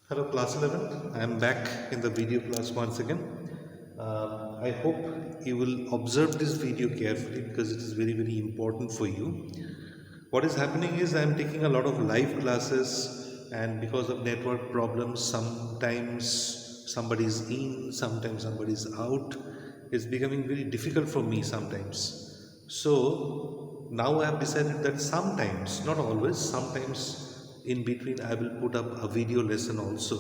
Hello class 11, I am back in the video class once again. I hope you will observe this video carefully because it is very important for you. What is happening is I am taking a lot of live classes, and because of network problems sometimes somebody is in, sometimes somebody is out. It's becoming very difficult for me sometimes. So now I have decided that sometimes, not always, sometimes in between I will put up a video lesson also,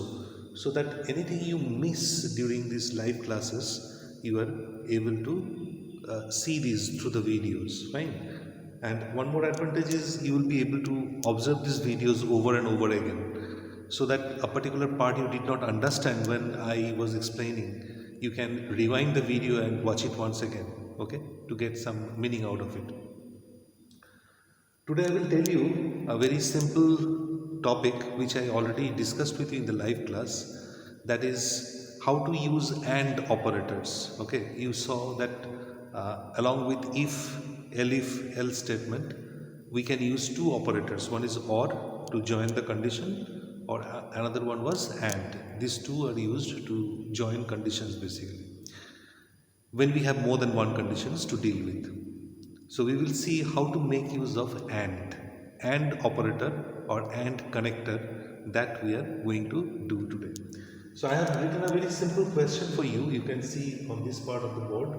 so that anything you miss during these live classes you are able to see these through the videos, fine. And one more advantage is you will be able to observe these videos over and over again, so that a particular part you did not understand when I was explaining, you can rewind the video and watch it once again, okay, to get some meaning out of it. Today I will tell you a very simple topic which I already discussed with you in the live class, that is how to use AND operators. Okay, you saw that along with if, else statement, we can use two operators. One is OR to join the condition, or another one was AND. These two are used to join conditions basically when we have more than one conditions to deal with. So we will see how to make use of AND operator or AND connector that we are going to do today. So I have written a very simple question for you. You can see on this part of the board.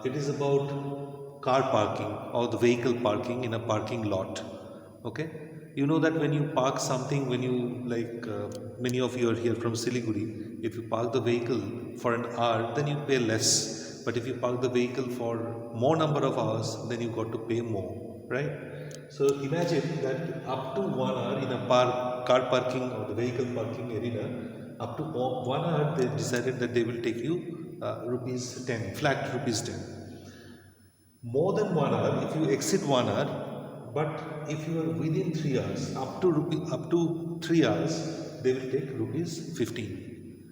It is about car parking or the vehicle parking in a parking lot. Okay, you know that when you park something, when you many of you are here from Siliguri, if you park the vehicle for an hour, then you pay less. But if you park the vehicle for more number of hours, then you got to pay more, right? So imagine that up to 1 hour in a car parking or the vehicle parking arena, up to 1 hour they decided that they will take you rupees 10, flat rupees 10. More than 1 hour, if you exceed 1 hour, but if you are within 3 hours, up to 3 hours, they will take rupees 15.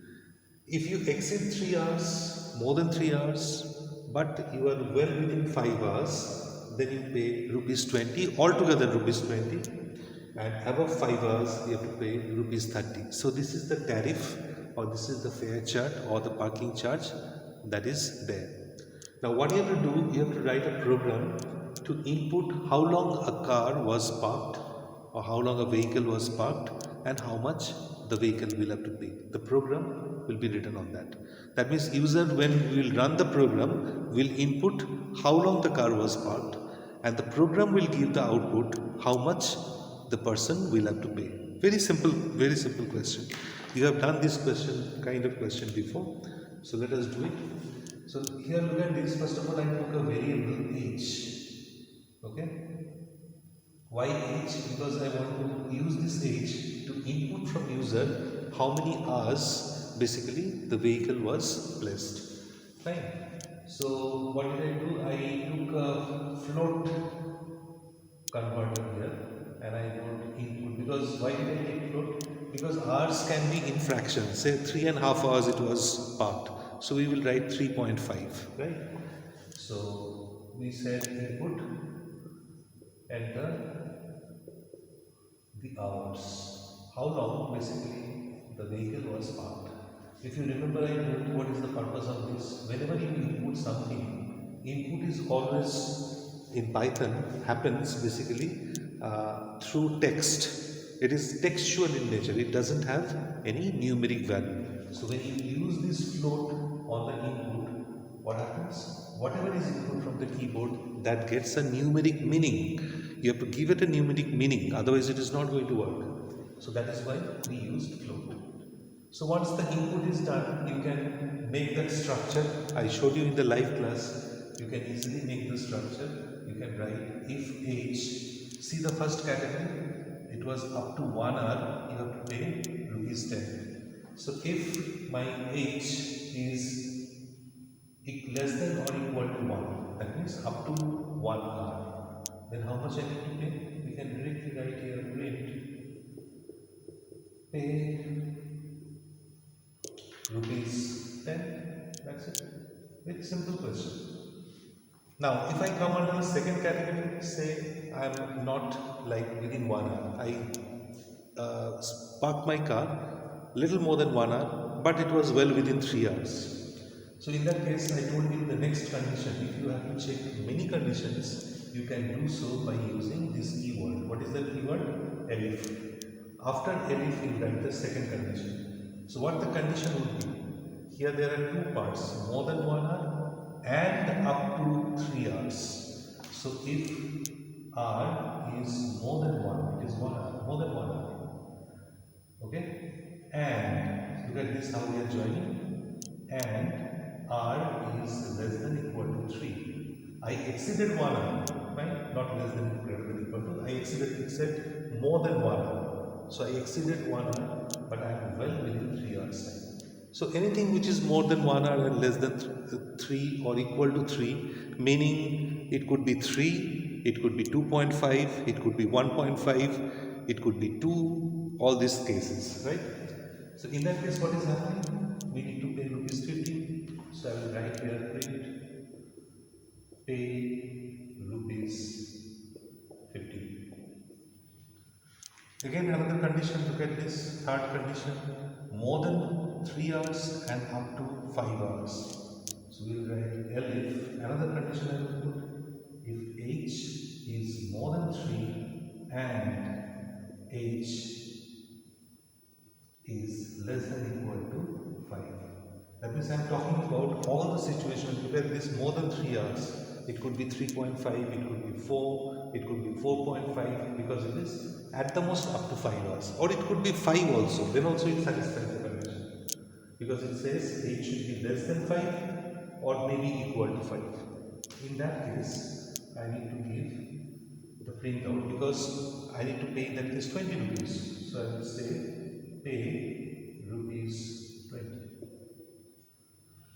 If you exceed 3 hours, more than 3 hours, but you are well within 5 hours, then you pay rupees 20, altogether rupees 20, and above 5 hours you have to pay rupees 30. So this is the tariff, or this is the fare charge or the parking charge that is there. Now what you have to do, you have to write a program to input how long a car was parked or how long a vehicle was parked and how much the vehicle will have to pay. The program will be written on that. That means user, when we will run the program, will input how long the car was parked, and the program will give the output how much the person will have to pay. Very simple question. You have done this kind of question before. So let us do it. So here look at this. First of all, I took a variable age. Okay. Why age? Because I want to use this age to input from user how many hours basically the vehicle was placed. Fine. So what did I do? I took a float converter here and I wrote input, because why did I take float? Because hours can be in fractions. Say 3.5 hours it was parked. So we will write 3.5, right? So we said input, enter the hours. How long basically the vehicle was parked. If you remember, I told you what is the purpose of this. Whenever you input something, input is always in Python happens basically through text. It is textual in nature. It doesn't have any numeric value. So when you use this float on the input, what happens? Whatever is input from the keyboard, that gets a numeric meaning. You have to give it a numeric meaning, otherwise it is not going to work. So that is why we used float. So once the input is done, you can make that structure. I showed you in the live class. You can easily make the structure. You can write if age. See the first category. It was up to 1 hour. You have to pay rupees 10. So if my age is less than or equal to 1, that means up to 1 hour, then how much I need to pay? We can directly write here print pay rupees 10. That's it. Very simple question. Now, if I come under the second category, say I am not like within 1 hour, I park my car little more than 1 hour, but it was well within 3 hours. So in that case, I told you the next condition, if you have to check many conditions, you can do so by using this keyword. What is the keyword? Elif. After elif, you write the second condition. So what the condition would be? Here there are two parts, more than 1 hour and up to 3 hours. So if R is more than 1, it is 1 hour, more than 1 hour. Okay? And look at this, how we are joining. And R is less than equal to 3. I exceeded 1 hour, right? Not less than greater than equal to. I exceeded, it said more than 1 hour. So I exceeded 1 hour, but I am well within 3 hours time. So anything which is more than 1 hour and less than 3 or equal to 3, meaning it could be 3, it could be 2.5, it could be 1.5, it could be 2, all these cases, right? So in that case, what is happening? We need to pay rupees 50. So I will write here print pay rupees 50. Again, another condition, look at this, third condition, more than 3 hours and up to 5 hours. So we will write elif, another condition I will put, if h is more than 3 and h is less than equal to 5. That means I am talking about all the situations. Look at this, more than 3 hours. It could be 3.5, it could be 4, it could be 4.5, because it is at the most up to 5 hours. Or it could be 5 also, then also it satisfies the condition. Because it says h should be less than 5 or maybe equal to 5. In that case, I need to give the printout because I need to pay in that case 20 rupees. So I will say pay rupees 20.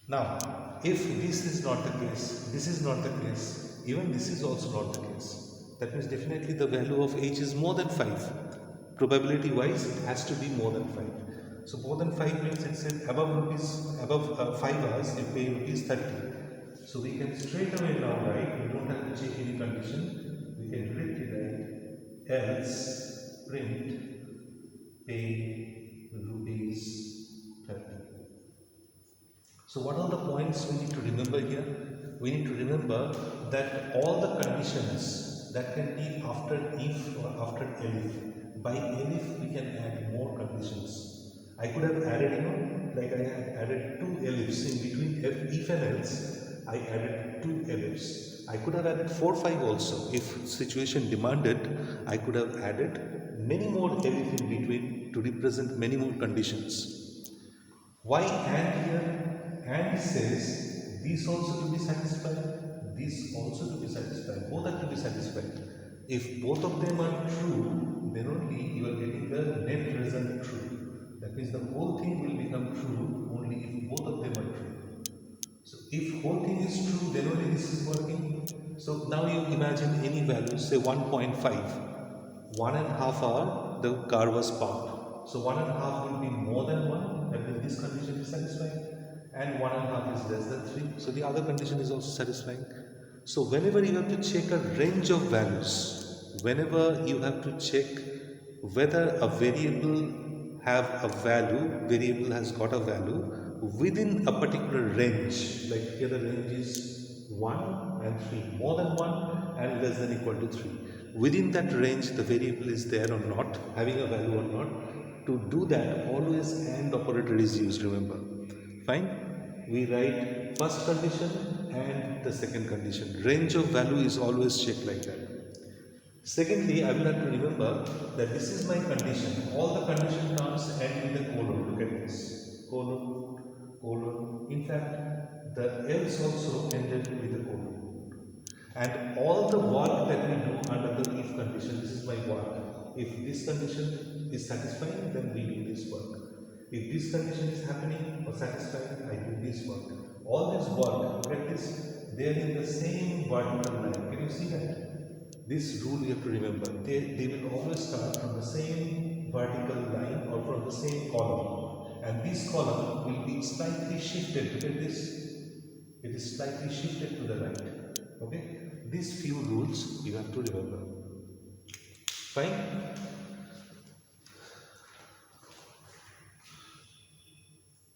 Now, if this is not the case, this is not the case, even this is also not the case, that means definitely the value of h is more than 5. Probability wise, it has to be more than 5. So more than 5 means it said above 5 hours, you pay rupees 30. So we can straight away now write, we don't have to check any condition, we can directly write else print pay rupees 30. So what are the points we need to remember here? We need to remember that all the conditions that can be after if or after elif, by elif we can add more conditions. I could have added, like I had added 2 elifs in between if and else, I added 2 elifs. I could have added 4, 5 also. If situation demanded, I could have added many more elif in between to represent many more conditions. Why and here? And says this also to be satisfied, this also to be satisfied, both are to be satisfied. If both of them are true, then only you are getting the net result true. That means the whole thing will become true only if both of them are true. So if whole thing is true, then only this is working. So now you imagine any value, say 1.5, 1.5 hour the car was parked. So 1.5 will be more than 1, that means this condition is satisfying. And 1.5 is less than 3, so the other condition is also satisfying. So whenever you have to check a range of values, whenever you have to check whether a variable has got a value within a particular range, like here the range is 1 and 3, more than 1 and less than equal to 3. Within that range the variable is there or not, having a value or not. To do that, always AND operator is used, remember. Fine? We write first condition and the second condition. Range of value is always checked like that. Secondly, I will have to remember that this is my condition. All the condition terms end with a colon. Look at this. Colon, colon. In fact, the else also ended with a colon. And all the work that we do under the if condition, this is my work. If this condition is satisfying, then we do this work. If this condition is happening or satisfying, I do this work. All this work, look at this, they are in the same vertical line. Can you see that? This rule you have to remember. They will always start from the same vertical line or from the same column. And this column will be slightly shifted. Look at this. It is slightly shifted to the right. Okay? These few rules you have to remember. Fine?